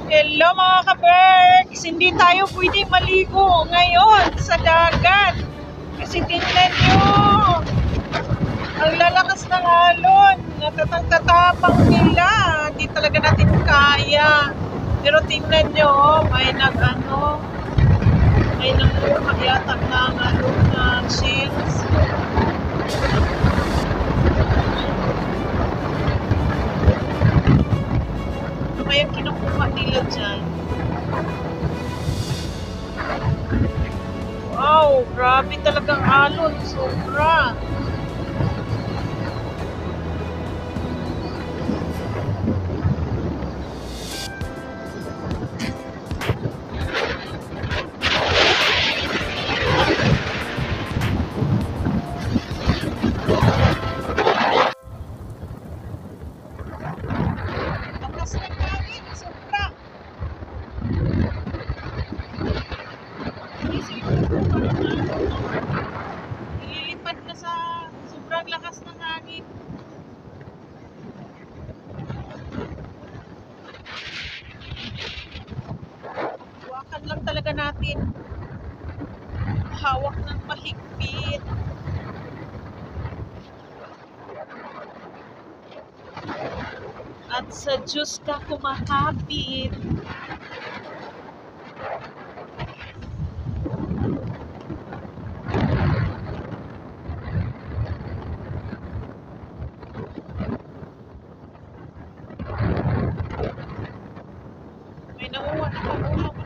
Hello mga ka-Berks! Hindi tayo pwedeng maligo ngayon sa dagat. Kasi tingnan nyo, ang lalakas ng alon. Natatang-tatapang nila. Hindi talaga natin kaya. Pero tingnan nyo, may nanglumak yata ng shields. Kaya kinukuha nila dyan. Wow, grabe talagang alon. Sobra. Lakas ng hangin. Sobra. Ililipad na sa sobrang lakas ng hangin. Hawakan lang talaga natin. Hawak ng mahigpit. At sa Diyos ka kumakapit. May nauwan na ulam.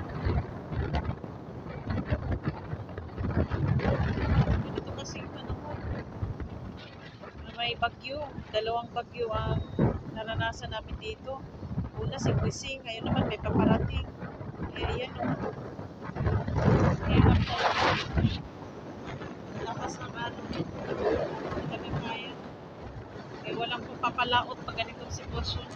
Ito kasi may bagyo. Dalawang bagyo ang naranasan namin dito. Una si Quising, ngayon naman may paparating. Ayan o. Ayan ang lakas ng ano. Hindi kami kaya. Walang papapalaot pag ganitong sitwasyon.